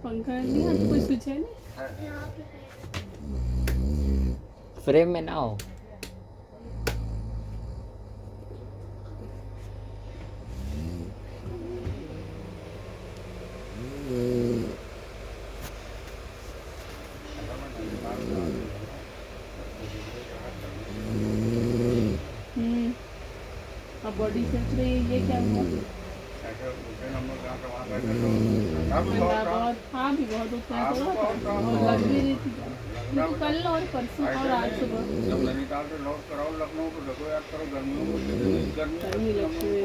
पंखा नहीं है तो कोई स्विच है नहीं। फ्रेम में ना हो। अब बॉडी सेट रही है, ये क्या हुआ? बहुत हाँ भी बहुत उतना थोड़ा था और लग भी रही थी। तो कल और परसों और आज सुबह जब नैनीताल से लौट कर आओ लखनऊ तो देखो याद करो गर्मियों में गर्मी लगती है।